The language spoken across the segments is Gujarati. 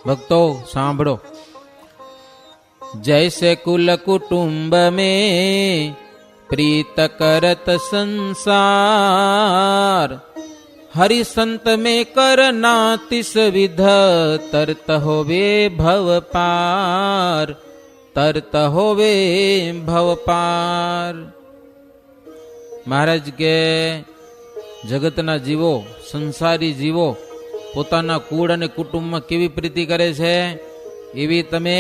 ભક્તો સાંભળો, जैसे कुल कुटुंब में प्रीत करत संसार, हरि संत में करना तिस विध, तरत होवे भव पार, तरत होवे भव पार। महाराज के जगतना जीवो, संसारी जीवो પોતાના કુળ અને કુટુંબમાં કેવી પ્રીતિ કરે છે, એવી તમે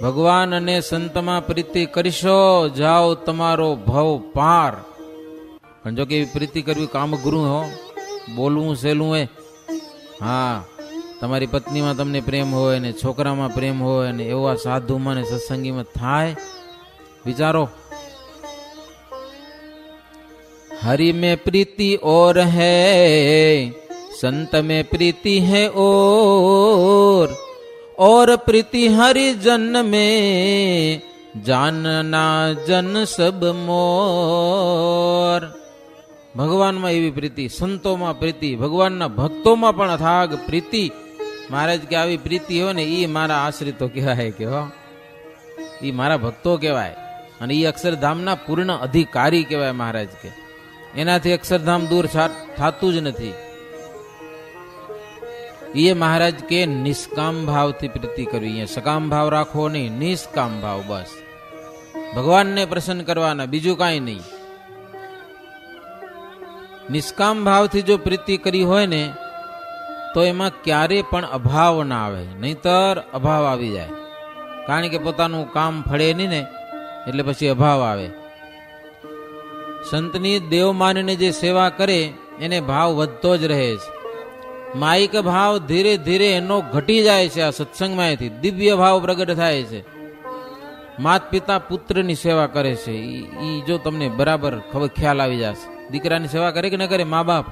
ભગવાન અને સંતમાં પ્રીતિ કરશો, જાઓ તમારો ભવ પાર. પણ જો કે એવી પ્રીતિ કરવી કામગુરુ હો, બોલવું સહેલું હોય. હા, તમારી પત્નીમાં તમને પ્રેમ હોય ને છોકરામાં પ્રેમ હોય ને એવા સાધુમાં ને સત્સંગીમાં થાય. વિચારો, हरि में प्रीति और है, संत में प्रीति है और प्रीति हरि जन में, जानना जन सब मोर. ભગવાનમાં એવી પ્રીતિ, સંતોમાં પ્રીતિ, ભગવાનના ભક્તોમાં પણ અથાગ પ્રીતિ. મહારાજ કે આવી પ્રીતિ હોય ને એ મારા આશ્રિતો કહેવાય, કે હો એ મારા ભક્તો કહેવાય, અને એ અક્ષરધામના પૂર્ણ અધિકારી કહેવાય. મહારાજ કે એનાથી અક્ષરધામ દૂર થતું જ નથી. ये महाराज के निष्काम भाव थी प्रीति करवी, सकाम भाव राखो नहीं, निष्काम भाव. बस भगवान ने प्रसन्न करवाना, बीजू काई नहीं. निष्काम भाव थी जो प्रीति करी होय ने तो एमां क्यारे पण अभाव ना आवे, नहींतर अभाव आवी जाए. कारण के पोतानुं काम फळे नहीं ने એટલે પછી અભાવ આવે. સંતની દેવ માનીને જે સેવા કરે એને ભાવ વધતો જ રહે છે. માયિક ભાવ ધીરે ધીરે એનો ઘટી જાય છે. આ સત્સંગમાંથી દિવ્ય ભાવ પ્રગટ થાય છે. માત પિતા પુત્રની સેવા કરે છે, એ જો તમને બરાબર ખ્યાલ આવી જશે. દીકરાની સેવા કરે કે ન કરે? મા બાપ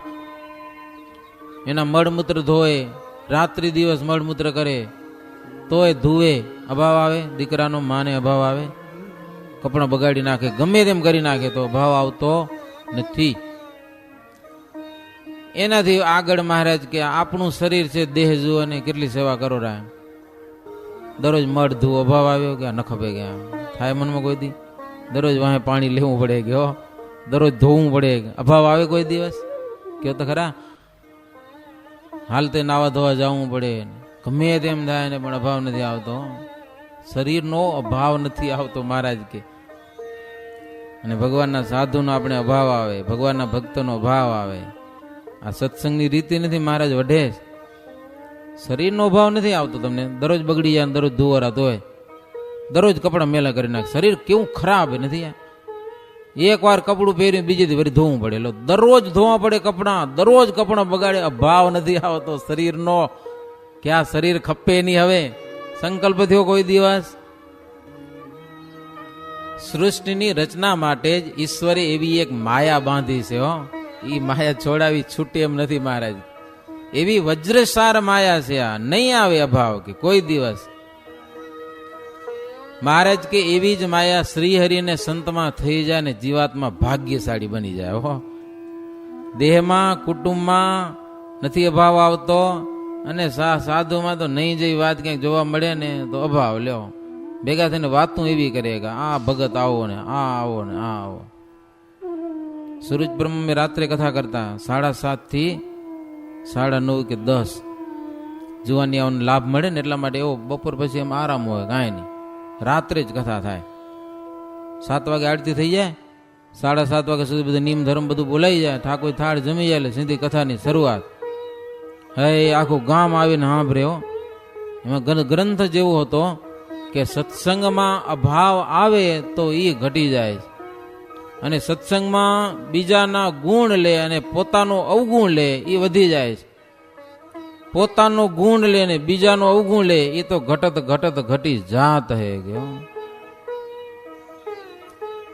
એના મળમૂત્ર ધોય, રાત્રિ દિવસ મળમૂત્ર કરે તોય ધુવે, અભાવ આવે? દીકરાનો માને અભાવ આવે? કપડાં બગાડી નાખે, ગમે તેમ કરી નાખે તો અભાવ આવતો નથી. એનાથી આગળ મહારાજ કે આપણું શરીર છે, દેહ જુઓ અને કેટલી સેવા કરો રહ્યા. દરરોજ મળ ધુઓ, અભાવ આવ્યો કે ન ખપે ગયા થાય મનમાં કોઈ દી? દરરોજ વાહે પાણી લેવું પડે કે હો, દરરોજ ધોવું પડે, અભાવ આવે કોઈ દિવસ? કયો તો ખરા. હાલતે નાવા ધોવા જવું પડે, ગમે તેમ થાય ને પણ અભાવ નથી આવતો. શરીરનો અભાવ નથી આવતો મહારાજ કે. અને ભગવાનના સાધુનો આપણે અભાવ આવે, ભગવાનના ભક્તનો અભાવ આવે. આ સત્સંગની રીતિ નથી. મહારાજ વઢે શરીરનો અભાવ નથી આવતો તમને. દરરોજ બગડી જાય, દરરોજ ધુવારા ધોય, દરરોજ કપડા મેલા કરી નાખે. શરીર કેવું ખરાબ નથી. એક વાર કપડું પહેર્યું બીજી દી વળી ધોવું પડે. દરરોજ ધોવા પડે કપડા, દરરોજ કપડા બગાડે. અભાવ નથી આવતો શરીરનો. કે આ શરીર ખપે નહીં. હવે સંકલ્પ થયો કોઈ દિવસ? સૃષ્ટિની રચના માટે જ ઈશ્વરે એવી એક માયા બાંધી છે. હો, એ માયા છોડાવી છૂટે એમ નથી મહારાજ. એવી વજ્રસાર માયા છે આ. નહીં આવે અભાવ કે કોઈ દિવસ. મહારાજ કે એવી જ માયા શ્રીહરિને સંતમાં થઈ જાય ને જીવાત્મા ભાગ્યશાળી બની જાય. હો, દેહમાં કુટુંબમાં નથી અભાવ આવતો, અને સાધુમાં તો નહીં જઈ વાત ક્યાંક જોવા મળે ને તો અભાવ લ્યો. ભેગા થઈને વાતું એવી કરે કે આ ભગત આવો ને આ આવો ને આ આવો. સૂરજ બ્રહ્મ રાત્રે કથા કરતા 7:30 થી 9:30 કે 10 જુવાની આવવાનો લાભ મળે ને એટલા માટે. એવો બપોર પછી એમ આરામ હોય, કાંઈ નહીં. રાત્રે જ કથા થાય. 7 વાગે આરતી થઈ જાય, 7:30 વાગ્યા સુધી બધું નિયમ ધર્મ બધું બોલાઈ જાય, ઠાકોર થાળ જમી જાય એટલે સીધી કથાની શરૂઆત. હે આખું ગામ આવીને સાંભળે. હો, એમાં ગ્રંથ જેવો હતો કે સત્સંગમાં અભાવ આવે તો એ ઘટી જાય, અને સત્સંગમાં બીજાના ગુણ લે અને પોતાનો અવગુણ લે એ વધી જાય છે. પોતાનો ગુણ લે ને બીજાનો અવગુણ લે એ તો ઘટત ઘટત ઘટી જાત હે.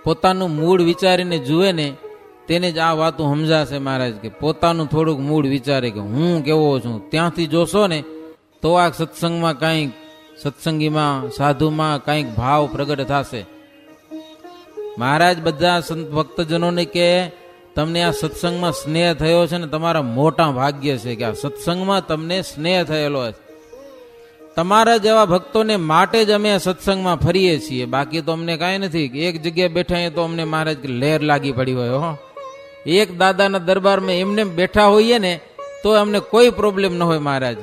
પોતાનું મૂળ વિચારીને જુએ ને તેને જ આ વાતો સમજાશે મહારાજ કે પોતાનું થોડુંક મૂળ વિચારે કે હું કેવો છું, ત્યાંથી જોશો ને તો આ સત્સંગમાં કાંઈક, સત્સંગીમાં સાધુમાં કાંઈક ભાવ પ્રગટ થશે. મહારાજ બધા સંત ભક્તજનોને કે તમને આ સત્સંગમાં સ્નેહ થયો છે ને તમારા મોટા ભાગ્ય છે કે આ સત્સંગમાં તમને સ્નેહ થયેલો છે. તમારા જેવા ભક્તોને માટે જ અમે આ સત્સંગમાં ફરીએ છીએ, બાકી તો અમને કાંઈ નથી. એક જગ્યાએ બેઠા તો અમને મહારાજ લહેર લાગી પડી હોય. હો, એક દાદાના દરબારમાં એમને બેઠા હોઈએ ને તો અમને કોઈ પ્રોબ્લેમ ન હોય મહારાજ.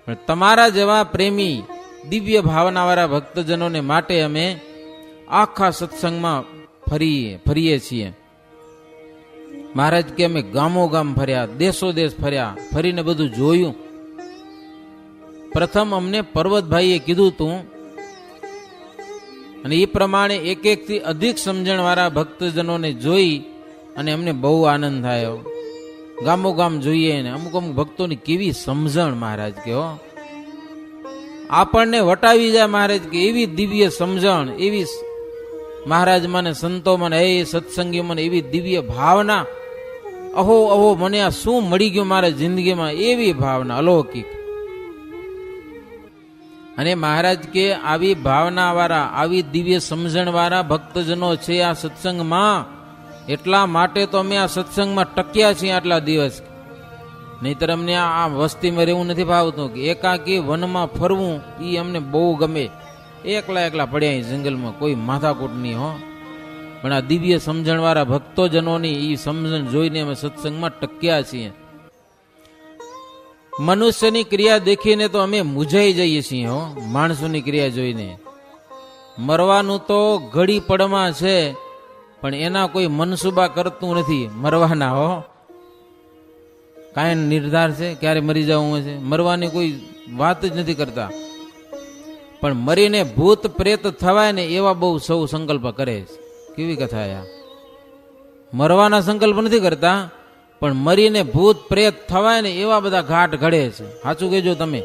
પણ તમારા જેવા પ્રેમી દિવ્ય ભાવનાવાળા ભક્તજનોને માટે અમે આખા સત્સંગમાં ફરીએ છીએ. મહારાજ કે અમે ગામો ગામ ફર્યા, દેશો દેશ ફર્યા, ફરીને બધું જોયું. પ્રથમ અમને પર્વતભાઈએ કીધું તું, અને એ પ્રમાણે એક થી અધિક સમજણવાળા ભક્તજનોને જોઈ અને અમને બહુ આનંદ થયો. ગામો ગામ જોઈએ ને અમુક અમુક ભક્તોની કેવી સમજણ મહારાજ કે હો, આપણને વટાવી જાય મહારાજ કે એવી દિવ્ય સમજણ, એવી મહારાજ મને સંતો મને એ સત્સંગી મને એવી દિવ્ય ભાવના. અહો અહો મને આ શું મળી ગયું મારા જિંદગીમાં, એવી ભાવના અલૌકિક. અને મહારાજ કે આવી ભાવના વાળા આવી દિવ્ય સમજણ વાળા ભક્તજનો છે આ સત્સંગમાં, એટલા માટે તો અમે આ સત્સંગમાં ટક્યા છીએ આટલા દિવસ. નહીતર અમને આ વસ્તીમાં રહેવું નથી ભાવતું. કે એકાકી વનમાં ફરવું એ અમને બહુ ગમે. એકલા એકલા પડ્યા જંગલમાં, કોઈ માથાકૂટ નહીં. હો, પણ આ દિવ્ય સમજણવાળા ભક્તોજનોની એ સમજણ જોઈને અમે સત્સંગમાં ટક્યા છીએ. મનુષ્યની ક્રિયા દેખીને તો અમે મૂંઝાઈ જઈએ છીએ. હો, માણસોની ક્રિયા જોઈને. મરવાનું તો ઘડી પડમાં છે, પણ એના કોઈ મનસુબા કરતું નથી મરવાના. હો, કાંઈ નિર્ધાર છે ક્યારે મરી જવું છે, મરવાની કોઈ વાત જ નથી કરતા. પણ મરીને ભૂત પ્રેત થવાય ને એવા બહુ સૌ સંકલ્પ કરે છે. કેવી કથા યા, મરવાના સંકલ્પ નથી કરતા, પણ મરીને ભૂત પ્રેત થવાય ને એવા બધા ઘાટ ઘડે છે. સાચું કહેજો તમે,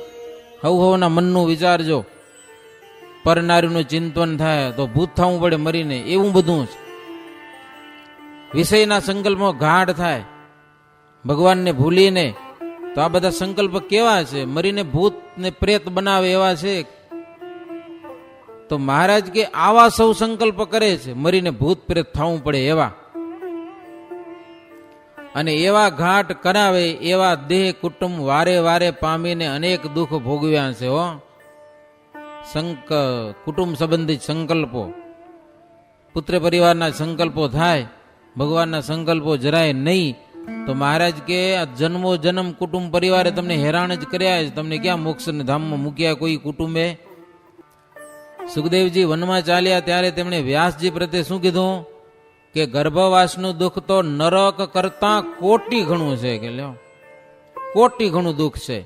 હવના મનનું વિચારજો. પરનારીનું ચિંતન થાય તો ભૂત થવું પડે મરીને, એવું બધું છે. વિષયના સંકલ્પમાં ઘાટ થાય ભગવાનને ભૂલીને, તો આ બધા સંકલ્પ કેવા છે, મરીને ભૂત ને પ્રેત બનાવે એવા છે. તો મહારાજ કે આવા સૌ સંકલ્પ કરે છે, મરીને ભૂત પ્રેત થવું પડે એવા. અને એવા ઘાટ કરાવે એવા દેહ કુટુંબ વારે વારે પામીને અનેક દુઃખ ભોગવ્યા છે. હો, કુટુંબ સંબંધિત સંકલ્પો, પુત્ર પરિવારના સંકલ્પો થાય, ભગવાનના સંકલ્પો જરાય નહીં. તો મહારાજ કે આ જન્મો જન્મ કુટુંબ પરિવારે તમને હેરાન જ કર્યા છે, તમને ક્યાં મોક્ષ ધામમાં મૂક્યા કોઈ કુટુંબે. સુખદેવજી વનમાં ચાલ્યા ત્યારે તેમણે વ્યાસજી પ્રત્યે શું કીધું કે ગર્ભવાસનું દુઃખ તો નરક કરતા કોટી ઘણું છે. કે લ્યો, કોટી ઘણું દુઃખ છે.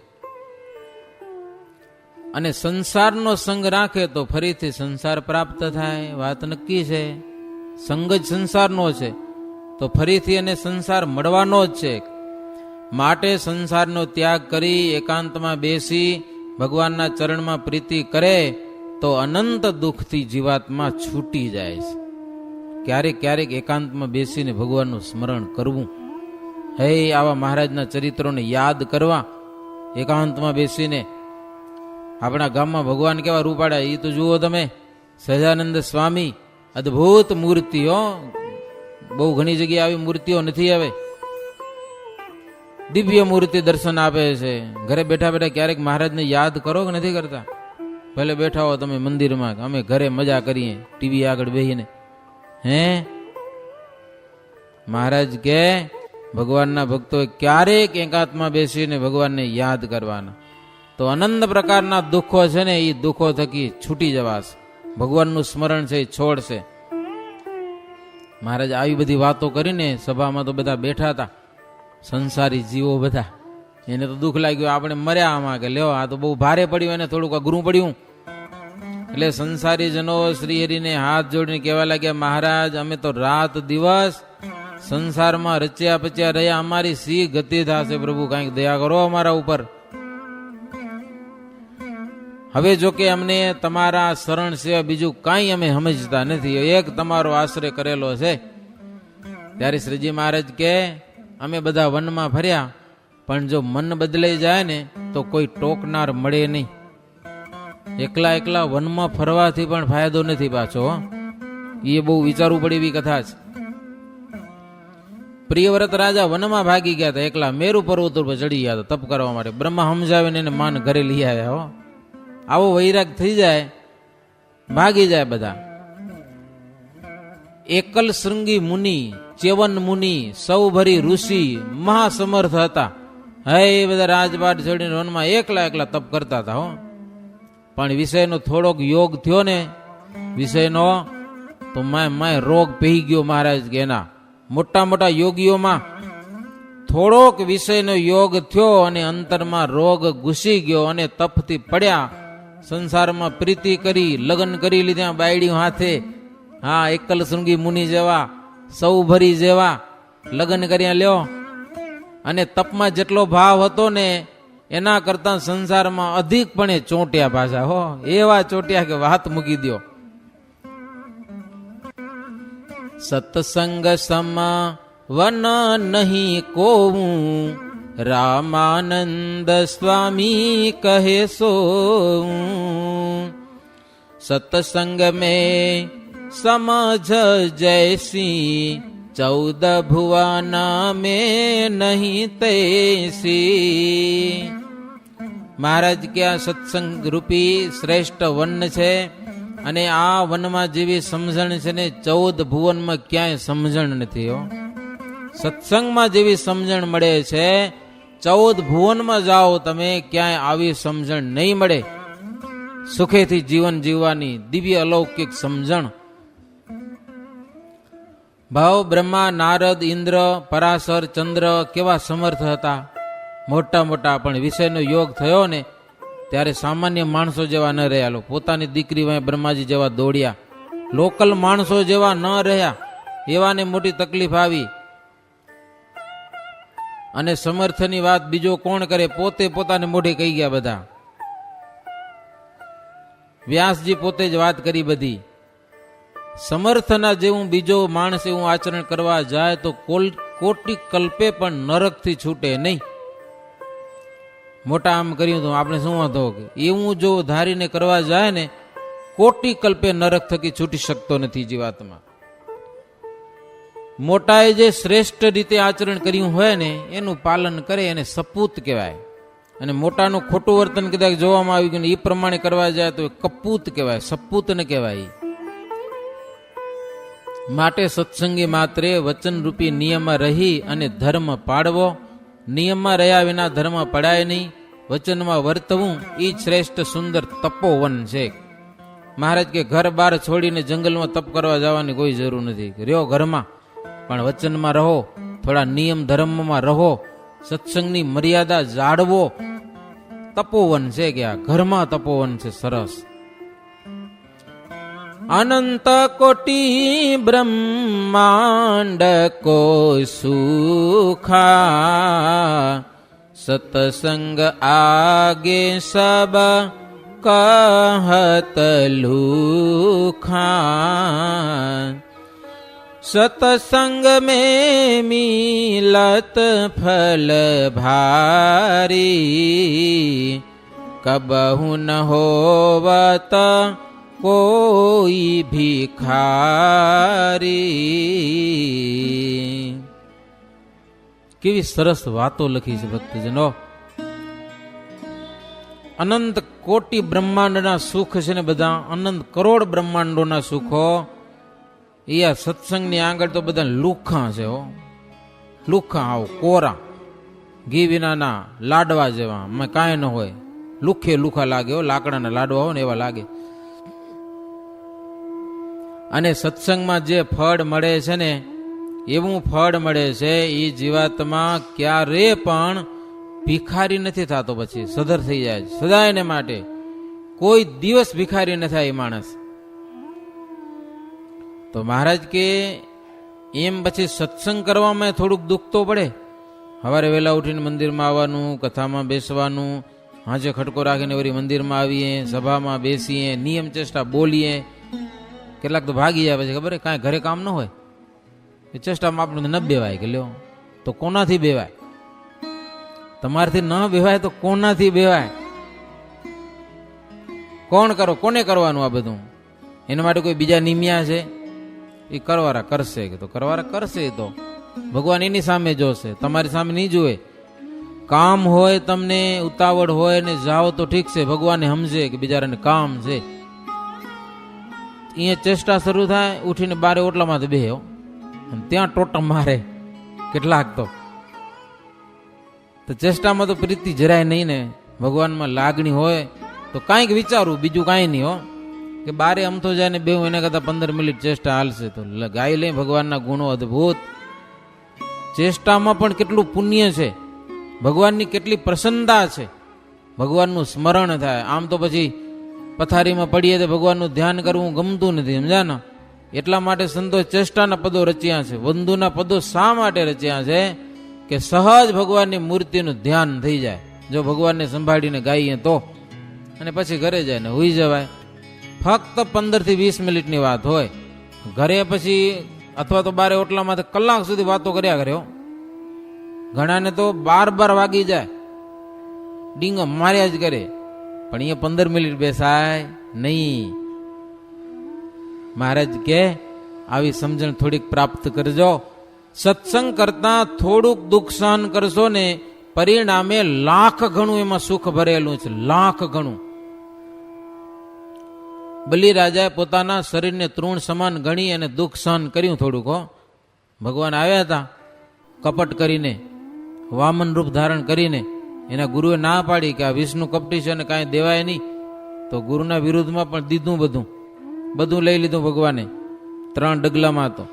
અને સંસારનો સંગ રાખે તો ફરીથી સંસાર પ્રાપ્ત થાય, વાત નક્કી છે. સંગ જ સંસારનો છે તો ફરીથી એને સંસાર મળવાનો જ છે. માટે સંસારનો ત્યાગ કરી એકાંતમાં બેસી ભગવાનના ચરણમાં પ્રીતિ કરે તો અનંત દુઃખથી જીવાત્મા છૂટી જાય છે. ક્યારેક ક્યારેક એકાંતમાં બેસીને ભગવાનનું સ્મરણ કરવું, હે આવા મહારાજના ચરિત્રોને યાદ કરવા એકાંતમાં બેસીને. આપણા ગામમાં ભગવાન કેવા રૂપાડા એ તો જુઓ તમે. સહજાનંદ સ્વામી અદ્ભુત મૂર્તિઓ, બહુ ઘણી જગ્યાએ આવી મૂર્તિઓ નથી. હવે દિવ્ય મૂર્તિ દર્શન આપે છે. ઘરે બેઠા બેઠા ક્યારેક મહારાજને યાદ કરો કે નથી કરતા? ભલે બેઠા હો તમે મંદિરમાં, અમે ઘરે મજા કરીએ ટીવી આગળ બેસીને. હે મહારાજ કે ભગવાનના ભક્તોએ ક્યારેક એકાંતમાં બેસીને ભગવાનને યાદ કરવાના, તો અનંત પ્રકારના દુઃખો છે ને એ દુઃખો થકી છૂટી જવાશે. ભગવાનનું સ્મરણ છે એ છોડશે. મહારાજ આવી બધી વાતો કરીને સભામાં તો બધા બેઠા હતા, સંસારી જીવો બધા. એને તો દુઃખ લાગ્યું, આપણે મર્યા આમાં, કે લ્યો આ તો બહુ ભારે પડ્યું, એને થોડુંક અઘરું પડ્યું. એટલે સંસારી જનો શ્રી હરિને હાથ જોડીને કહેવા લાગ્યા, મહારાજ અમે તો રાત દિવસ સંસારમાં રચ્યા પચ્યા રહ્યા, અમારી સી ગતિ થશે પ્રભુ, કાંઈક દયા કરો અમારા ઉપર. હવે જો કે અમને તમારા શરણ સિવાય બીજું કાંઈ અમે સમજતા નથી, એક તમારો આશ્રય કરેલો છે. ત્યારે શ્રીજી મહારાજ કે અમે બધા વનમાં ફર્યા, પણ જો મન બદલાઈ જાય ને તો કોઈ ટોકનાર મળે નહીં. એકલા એકલા વનમાં ફરવાથી પણ ફાયદો નથી પાછો. એ બહુ વિચારવું પડે એવી કથા છે. પ્રિયવ્રત રાજા વનમાં ભાગી ગયા હતા એકલા, મેરુ પર્વત ઉપર ચડી ગયા હતા તપ કરવા માટે. બ્રહ્મા સમજાવીને એને માન ઘરે લઈ આવ્યા. હો, આવો વૈરાગ થઈ જાય, ભાગી જાય બધા. એકલ શૃંગી મુનિ, ચ્યવન મુનિ, સૌભરી ઋષિ મહાસમર્થ હતા. હે એ બધા રાજપાટ છોડીને વનમાં એકલા એકલા તપ કરતા હતા. હો, પણ વિષયનો થોડોક યોગ થયો ને, વિષયનો તો માય રોગ પહી ગયો. મહારાજ કે એના મોટા મોટા યોગીઓમાં થોડોક વિષયનો યોગ થયો અને અંતરમાં રોગ ઘૂસી ગયો અને તપથી પડ્યા. સંસારમાં પ્રીતિ કરી, લગ્ન કરી લીધા બાયડીઓ હાથે. હા, એકલ શૃંગી મુનિ જેવા, સૌભરી જેવા લગ્ન કર્યા લ્યો. અને તપમાં જેટલો ભાવ હતો ને એના કરતા સંસારમાં અધિકપણે ચોંટ્યા પાછા. હો, એવા ચોંટ્યા કે વાત મૂકી દો. સત્સંગ સમ વન નહીં કોવું, રામાનંદ સ્વામી કહે સો. સત્સંગ में समझ जैसी, 14 भुवन में नहीं तैसी. મહારાજ કે આ સત્સંગ રૂપી શ્રેષ્ઠ વન છે અને આ વનમાં જેવી સમજણ છે ને 14 ભુવનમાં ક્યાંય સમજણ નથી. હો, સત્સંગમાં જેવી સમજણ મળે છે 14 ભુવનમાં જાઓ તમે, ક્યાંય આવી સમજણ નહીં મળે. સુખેથી જીવન જીવવાની દિવ્ય અલૌકિક સમજણ. ભાવ બ્રહ્મા, નારદ, ઇન્દ્ર, પરાશર, ચંદ્ર કેવા સમર્થ હતા, મોટા મોટા. પણ વિષયનો યોગ થયો ને ત્યારે સામાન્ય માણસો જેવા ન રહ્યા. પોતાની દીકરી વાંહે બ્રહ્માજી જેવા દોડ્યા. લોકલ માણસો જેવા ન રહ્યા, એવાને મોટી તકલીફ આવી. અને સમર્થની વાત બીજો કોણ કરે, પોતે પોતાને મોઢે કહી ગયા બધા. વ્યાસજી પોતે જ વાત કરી બધી. સમર્થના જેવું બીજો માણસ એવું આચરણ કરવા જાય તો કોટી કલ્પે પણ નરકથી છૂટે નહીં. મોટા આમ કર્યું તો આપણે શું વાંધો, કે એવું જો ધારીને કરવા જાય ને કોટી કલ્પે નરક થકી છૂટી શકતો નથી જીવાત્મા. મોટાએ જે શ્રેષ્ઠ રીતે આચરણ કર્યું હોય ને એનું પાલન કરે એને સપૂત કહેવાય. અને મોટાનું ખોટું વર્તન કદાચ જોવામાં આવ્યું કે એ પ્રમાણે કરવા જાય તો કપૂત કહેવાય, સપૂત ન કહેવાય. માટે સત્સંગી માત્રે વચનરૂપી નિયમમાં રહી અને ધર્મ પાળવો. નિયમમાં રહ્યા વિના ધર્મ પડાય નહીં. વચનમાં વર્તવું એ શ્રેષ્ઠ સુંદર તપોવન છે. મહારાજ કે ઘર બાર છોડીને જંગલમાં તપ કરવા જવાની કોઈ જરૂર નથી. રહ્યો ઘરમાં પણ વચનમાં રહો, થોડા નિયમ ધર્મમાં રહો, સત્સંગની મર્યાદા જાળવો. તપોવન છે કે આ ઘરમાં તપોવન છે. સરસ. અનંત કોટી બ્રહ્માંડ કો સુખા, સતસંગ આગે સબ કહત લુખા. સતસંગ में मिलत फल भारी, कबहु न होवत કોઈ ભિખારી. કેવી સરસ વાતો લખી છે ભક્તજનો. અનંત કોટી બ્રહ્માંડના સુખ છે ને બધા, અનંત કરોડ બ્રહ્માંડોના સુખો એ આ સત્સંગની આગળ તો બધા લુખા છે. હો, લુખા, આવ કોરા, ઘી વિનાના લાડવા જેવા, કાંઈ ન હોય. લુખે લુખા લાગે. હો, લાકડાના લાડવા હોય ને એવા લાગે. અને સત્સંગમાં જે ફળ મળે છે ને એવું ફળ મળે છે એ જીવાત્મા ક્યારે પણ ભિખારી નથી થતો. પછી સધર થઈ જાય સદાયને માટે. કોઈ દિવસ ભિખારી ન થાય એ માણસ. તો મહારાજ કે એમ પછી સત્સંગ કરવામાં થોડુંક દુઃખ તો પડે. સવારે વહેલા ઉઠીને મંદિરમાં આવવાનું, કથામાં બેસવાનું, હાજે ખટકો રાખીને વળી મંદિરમાં આવીએ, સભામાં બેસીએ, નિયમ ચેષ્ટા બોલીએ. કેટલાક તો ભાગી જાય પછી ખબર કાંઈ ઘરે કામ ન હોય એ ચેષ્ટામાં આપણને ન બેવાય કે લ્યો તો કોનાથી બેવાય? તમારાથી ન બેવાય તો કોનાથી બેવાય? કોણ કરો? કોને કરવાનું આ બધું? એના માટે કોઈ બીજા નિમિયા છે? એ કરવારા કરશે કે તો કરવારા કરશે. તો ભગવાન એની સામે જોશે, તમારી સામે નહીં જુએ. કામ હોય, તમને ઉતાવળ હોય ને જાઓ તો ઠીક છે, ભગવાને સમજે કે બિચારાને કામ છે. અહીંયા ચેષ્ટા શરૂ થાય, ઉઠીને બારે ઓટલામાં બે ત્યાં ટોટા મારે કેટલાક તો ચેષ્ટામાં તો પ્રીતિ જરાય નહીં ને. ભગવાનમાં લાગણી હોય તો કાંઈક વિચારવું, બીજું કાંઈ નહીં હો. કે બારે અમથો જાય ને બેવું એના કરતાં 15 મિનિટ ચેષ્ટા હાલશે તો ગાઈ લે. ભગવાનના ગુણો અદભુત. ચેષ્ટામાં પણ કેટલું પુણ્ય છે, ભગવાનની કેટલી પ્રસન્નતા છે, ભગવાનનું સ્મરણ થાય. આમ તો પછી પથારીમાં પડીએ તો ભગવાનનું ધ્યાન કરવું ગમતું નથી, સમજ્યા ને. એટલા માટે સંતો ચેષ્ટાના પદો રચ્યા છે. વંદુના પદો શા માટે રચ્યા છે? કે સહજ ભગવાનની મૂર્તિનું ધ્યાન થઈ જાય. જો ભગવાનને સંભાળીને ગાઈએ તો, અને પછી ઘરે જાય ને હુઈ જવાય. ફક્ત 15 થી 20 મિનિટની વાત હોય. ઘરે પછી અથવા તો બારે ઓટલામાં કલાક સુધી વાતો કર્યા કર્યો. ઘણાને તો 12 વાગી જાય, ડીંગો માર્યા જ કરે. પણ અહીંયા 15 મિનિટ બેસાય નહીં. મહારાજ કે આવી સમજણ થોડીક પ્રાપ્ત કરજો. સત્સંગ કરતા થોડુંક દુઃખ સહન કરશો ને, પરિણામે લાખ ગણું એમાં સુખ ભરેલું છે, લાખ ગણું. બલિરાજાએ પોતાના શરીરને તૃણ સમાન ગણી અને દુઃખ સહન કર્યું થોડુંક. ભગવાન આવ્યા હતા કપટ કરીને, વામન રૂપ ધારણ કરીને. એના ગુરુએ ના પાડી કે આ વિષ્ણુ કપટી છે અને કાંઈ દેવાય નહીં. તો ગુરુના વિરુદ્ધમાં પણ દીધું, બધું લઈ લીધું ભગવાને. 3 ડગલામાં તો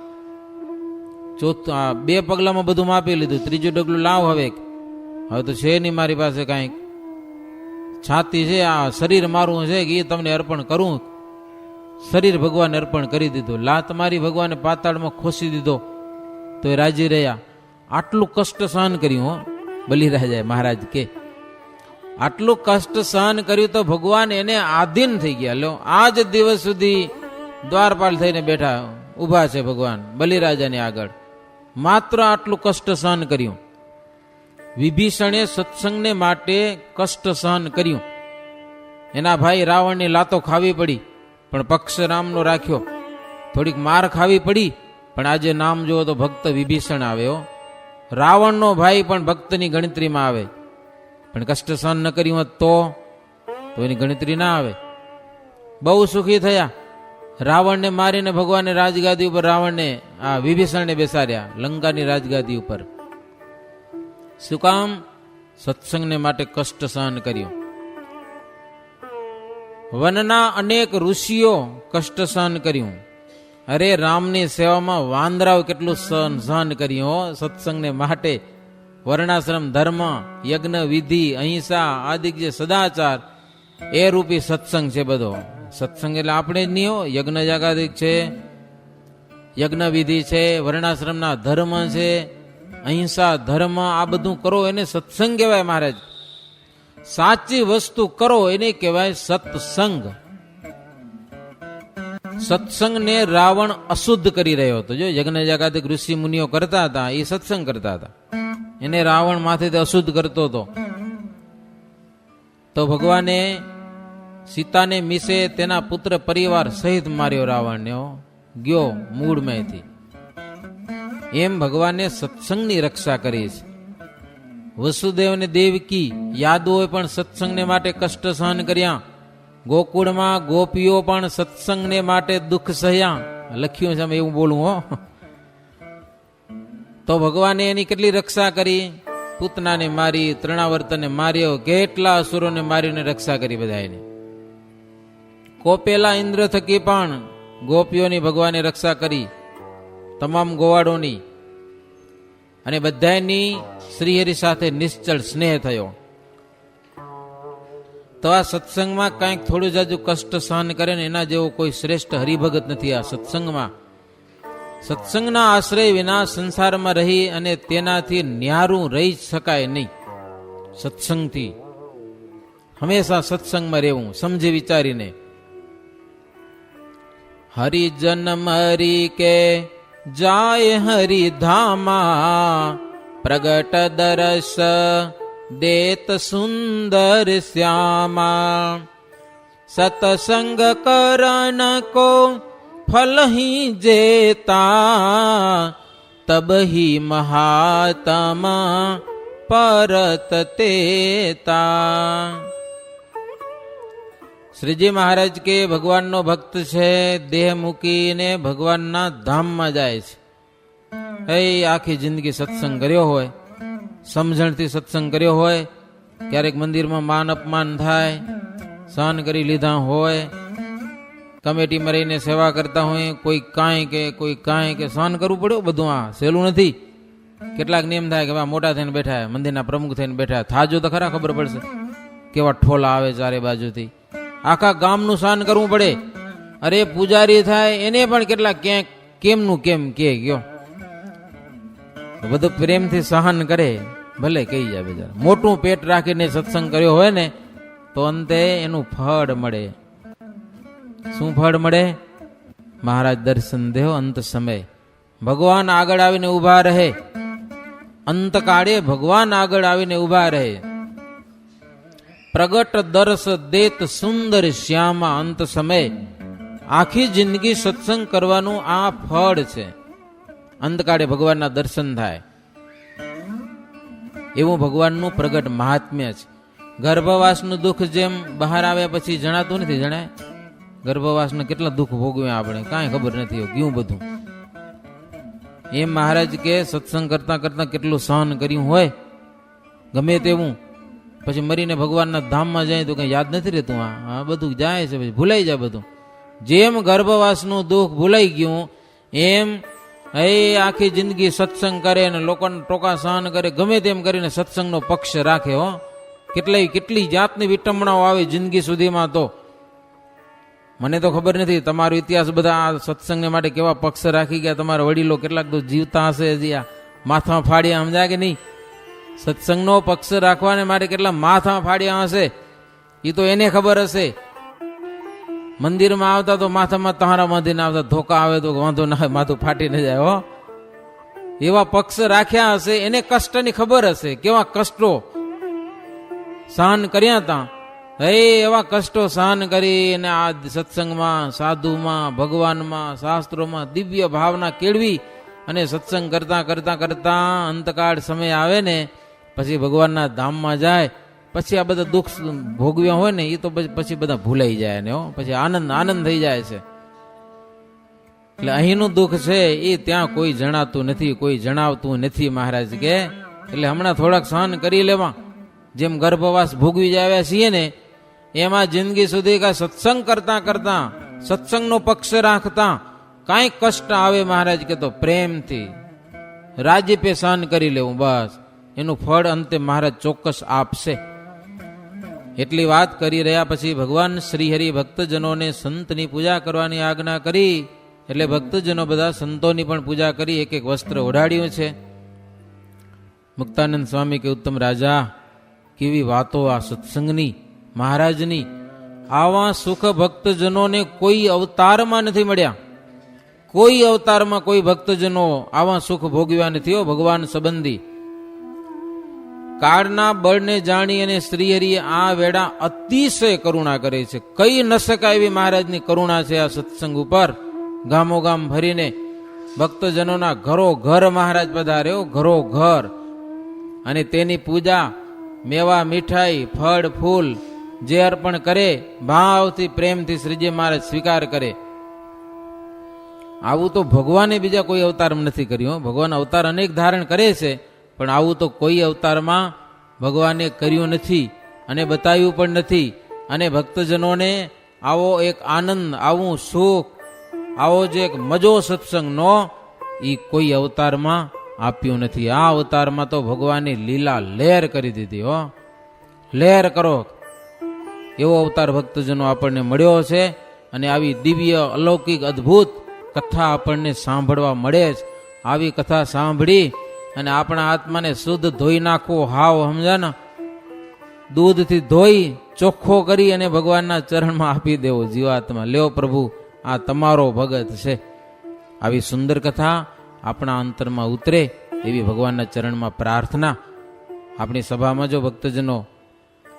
ચોથું 2 પગલામાં બધું માપી લીધું. 3જું ડગલું લાવ હવે તો છે નહીં મારી પાસે કાંઈક. છાતી છે, આ શરીર મારું છે કે એ તમને અર્પણ કરું. શરીર ભગવાને અર્પણ કરી દીધું. લાત મારી ભગવાને પાતાળમાં ખોસી દીધો તો એ રાજી રહ્યા. આટલું કષ્ટ સહન કર્યું બલિરાજાએ. મહારાજ કે આટલું કષ્ટ સહન કર્યું તો ભગવાન એને આધીન થઈ ગયા. લો આજ દિવસ સુધી દ્વારપાલ થઈને બેઠા ઊભા છે ભગવાન બલિરાજાની આગળ. માત્ર આટલું કષ્ટ સહન કર્યું. વિભીષણે સત્સંગને માટે કષ્ટ સહન કર્યું. એના ભાઈ રાવણની લાતો ખાવી પડી, પણ પક્ષ રામનો રાખ્યો. થોડીક માર ખાવી પડી, પણ આજે નામ જુઓ તો ભક્ત વિભીષણ આવ્યો. રાવણનો ભાઈ પણ ભક્તની ગણતરીમાં આવે, પણ કષ્ટ સહન ન કર્યું હોત તો એની ગણતરી ના આવે. બહુ સુખી થયા. રાવણને મારીને ભગવાને રાજગાદી ઉપર રાવણને વિભીષણને બેસાડ્યા લંકાની રાજગાદી ઉપર. શું કામ? સત્સંગને માટે કષ્ટ સહન કર્યું. વનના અનેક ઋષિઓ કષ્ટ સહન કર્યું. અરે રામની સેવામાં વાંદરાઓ કેટલું સહન કર્યું સત્સંગને માટે. વર્ણાશ્રમ ધર્મ, યજ્ઞ વિધિ, અહિંસા આદિ જે સદાચાર એ રૂપી સત્સંગ છે બધો. સત્સંગ એટલે આપણે જ નહીં હો. યજ્ઞ જાગાદિક છે, યજ્ઞ વિધિ છે, વર્ણાશ્રમના ધર્મ છે, અહિંસા ધર્મ, આ બધું કરો એને સત્સંગ કહેવાય. મહારાજ સાચી વસ્તુ કરો એને કહેવાય સત્સંગ. સત્સંગને રાવણ અશુદ્ધ કરી રહ્યો હતો. જો યજ્ઞ જાગાદિક ઋષિ મુનિઓ કરતા હતા, એ સત્સંગ કરતા હતા. એને રાવણ માથેથી અશુદ્ધ કરતો હતો. તો ભગવાને સીતાને મીસે તેના પુત્ર પરિવાર સહિત માર્યો રાવણને. ગયો મૂળમાંથી. એમ ભગવાને સત્સંગની રક્ષા કરી છે. વસુદેવ અને દેવકી યાદવોએ પણ સત્સંગને માટે કષ્ટ સહન કર્યા. ગોકુળમાં ગોપીઓ પણ સત્સંગને માટે દુઃખ સહ્યા. લખ્યું છે એવું બોલું તો ભગવાને એની કેટલી રક્ષા કરી. પૂતનાને મારી, તૃણાવર્તને માર્યો, કેટલા અસુરોને મારીને રક્ષા કરી બધાને. કોપેલા ઇન્દ્ર થકી પણ ગોપીઓની ભગવાને રક્ષા કરી, તમામ ગોવાળોની. અને બધાની શ્રીહરિ સાથે નિશ્ચળ સ્નેહ થયો. તો આ સત્સંગમાં કંઈક થોડું જાજુ કષ્ટ સહન કરે ને એના જેવો કોઈ શ્રેષ્ઠ હરિભગત નથી આ સત્સંગમાં. સત્સંગના આશ્રય વિના સંસારમાં રહી અને તેનાથી ન્યારું રહી શકાય નહીં. સત્સંગથી હંમેશા સત્સંગમાં રહેવું સમજી વિચારીને. હરિજન મરી કે જાય હરિધામા, પ્રગટ દરસ દેત સુંદર શ્યામા. સતસંગ કરન કો ફલ ही जेता, तब ही महात्मा પરત તેતા. શ્રીજી મહારાજ કે ભગવાનનો ભક્ત છે, દેહ મૂકીને ભગવાનના ધામમાં જાય છે. આખી જિંદગી સત્સંગ કર્યો હોય, સમજણથી સત્સંગ કર્યો હોય, ક્યારેક મંદિરમાં માન અપમાન થાય, સહન કરી લીધા હોય, કમિટીમાં રહીને સેવા કરતા હોય, કોઈ કાંઈ કે સહન કરવું પડ્યું. બધું આ સહેલું નથી. કેટલાક નિયમ થાય કે મોટા થઈને બેઠા, મંદિરના પ્રમુખ થઈને બેઠા, થાજો તો ખરા, ખબર પડશે કેવા ઠોલા આવે ચારે બાજુથી. આખા ગામનું સહન કરવું પડે. અરે પૂજારી થાય એને પણ કેટલાક ક્યાંક કેમનું કેમ કે ગયો, બધું પ્રેમથી સહન કરે, ભલે કહી જાય બધા. મોટું પેટ રાખીને સત્સંગ કર્યો હોય ને તો અંતે એનું ફળ મળે. શું ફળ મળે? મહારાજ દર્શન દેવ અંત સમય. ભગવાન આગળ આવીને ઉભા રહે, અંતકાળે ભગવાન આગળ આવીને ઉભા રહે. પ્રગટ દર્શ દેત સુંદર શ્યામા અંત સમય. આખી જિંદગી સત્સંગ કરવાનું આ ફળ છે. અંતકાળે ભગવાનના દર્શન થાય એવું ભગવાનનું પ્રગટ મહાત્મ્ય છે. ગર્ભવાસનું દુઃખ જેમ બહાર આવ્યા પછી જણાતું નથી, જણાય? ગર્ભવાસને કેટલા દુઃખ ભોગવ્યા આપણે, કાંઈ ખબર નથી ગયું બધું. એમ મહારાજ કે સત્સંગ કરતા કરતા કેટલું સહન કર્યું હોય ગમે તેવું, પછી મરીને ભગવાનના ધામમાં જાય તો કઈ યાદ નથી રહેતું. આ બધું જાય છે, પછી ભૂલાઈ જાય બધું. જેમ ગર્ભવાસનું દુઃખ ભૂલાઈ ગયું એમ આખી જિંદગી સત્સંગ કરે ને લોકોને ટોકા સહન કરે, ગમે તેમ કરીને સત્સંગનો પક્ષ રાખે. કેટલી જાતની વિટંબણાઓ આવે જિંદગી સુધીમાં. તો મને તો ખબર નથી તમારો ઇતિહાસ બધા આ સત્સંગને માટે કેવા પક્ષ રાખી ગયા. તમારા વડીલો કેટલાક તો જીવતા હશે હજી, આ માથા ફાડ્યા, સમજાય કે નહીં? સત્સંગનો પક્ષ રાખવાને માટે કેટલા માથા ફાડ્યા હશે એ તો એને ખબર હશે. મંદિરમાં આવતા તો માથામાં તહારા બાંધીને આવતા, ધોકા આવે તો વાંધો ના, માથું ફાટી ન જાય. એવા પક્ષ રાખ્યા હશે, એને કષ્ટની ખબર હશે, કેવા કષ્ટો સહન કર્યા હતા. એવા કષ્ટો સહન કરીને આ સત્સંગમાં, સાધુમાં, ભગવાનમાં, શાસ્ત્રોમાં દિવ્ય ભાવના કેળવી અને સત્સંગ કરતા કરતા કરતા અંતકાળ સમય આવે ને પછી ભગવાનના ધામમાં જાય. પછી આ બધા દુઃખ ભોગવ્યા હોય ને એ તો પછી બધા ભૂલાઈ જાય ને, પછી આનંદ થઈ જાય છે. એટલે અહીંનું દુઃખ છે એ ત્યાં કોઈ જણાતું નથી, કોઈ જણાવતું નથી મહારાજ કે. એટલે હમણાં થોડાક સહન કરી લેવા. જેમ ગર્ભવાસ ભોગવી જાય છીએ ને એમાં જિંદગી સુધી કા સત્સંગ કરતા કરતા, સત્સંગનો પક્ષ રાખતા કાંઈ કષ્ટ આવે મહારાજ કે તો પ્રેમથી રાજીપે સહન કરી લેવું, બસ એનું ફળ અંતે મહારાજ ચોક્કસ આપશે. એટલી વાત કરી રહ્યા પછી ભગવાન શ્રીહરિ ભક્તજનોને સંતની પૂજા કરવાની આજ્ઞા કરી. એટલે ભક્તજનો બધા સંતોની પણ પૂજા કરી, એક એક વસ્ત્ર ઓઢાડ્યું છે. મુક્તાનંદ સ્વામી કે ઉત્તમ રાજા, કેવી વાતો આ સત્સંગની, મહારાજની. આવા સુખ ભક્તજનોને કોઈ અવતારમાં નથી મળ્યા. કોઈ અવતારમાં કોઈ ભક્તજનો આવા સુખ ભોગવ્યા નથી. ભગવાન સંબંધી કાળના બળને જાણી અને શ્રીહરિએ આ વેળા અતિશય કરુણા કરે છે. કઈ ન શકાય એવી મહારાજની કરુણા છે આ સત્સંગ ઉપર. ગામો ગામ ભરીને ભક્તજનોના ઘરો ઘર મહારાજ પધાર્યો, ઘરો ઘર. અને તેની પૂજા મેવા, મીઠાઈ, ફળ, ફૂલ જે અર્પણ કરે ભાવથી પ્રેમથી શ્રીજી મહારાજ સ્વીકાર કરે. આવું તો ભગવાને બીજા કોઈ અવતારમાં નથી કર્યું. ભગવાન અવતાર અનેક ધારણ કરે છે, પણ આવું તો કોઈ અવતારમાં ભગવાને કર્યું નથી અને બતાવ્યું પણ નથી. અને ભક્તજનોને આવો એક આનંદ, આવું સુખ, આવો જે એક મજો સત્સંગનો એ કોઈ અવતારમાં આપ્યું નથી. આ અવતારમાં તો ભગવાનની લીલા લહેર કરી દીધી. લહેર કરો એવો અવતાર ભક્તજનો આપણને મળ્યો છે. અને આવી દિવ્ય અલૌકિક અદ્ભુત કથા આપણને સાંભળવા મળે છે. આવી કથા સાંભળી અને આપણા આત્માને શુદ્ધ ધોઈ નાખવો, હાવ સમજા ને, દૂધથી ધોઈ ચોખ્ખો કરી અને ભગવાનના ચરણમાં આપી દેવો જીવાત્મા. લ્યો પ્રભુ, આ તમારો ભગત છે. આવી સુંદર કથા આપણા અંતરમાં ઉતરે એવી ભગવાનના ચરણમાં પ્રાર્થના. આપણી સભામાં જો ભક્તજનો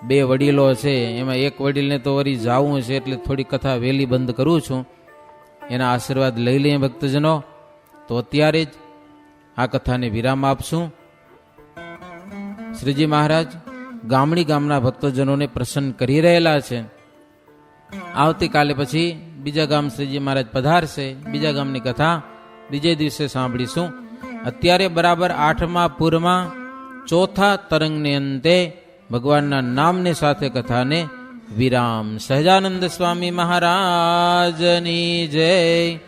બે વડીલો છે, એમાં એક વડીલને તો વળી જાવું છે એટલે થોડી કથા વહેલી બંધ કરું છું. એના આશીર્વાદ લઈ લઈએ ભક્તજનો. તો અત્યારે જ આ કથાને વિરામ આપશું. શ્રીજી મહારાજ ગામડી ગામના ભક્તજનોને પ્રસન્ન કરી રહેલા છે. આવતીકાલે પછી બીજા ગામ શ્રીજી મહારાજ પધારશે. બીજા ગામની કથા બીજે દિવસે સાંભળીશું. અત્યારે બરાબર 8મા પૂરમાં ચોથા તરંગને અંતે ભગવાનના નામની સાથે કથાને વિરામ. સહજાનંદ સ્વામી મહારાજની જય.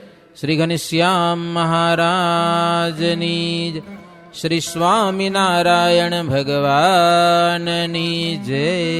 શ્રી ઘનશ્યામ મહારાજની જય. શ્રી સ્વામિનારાયણ ભગવાનની જય.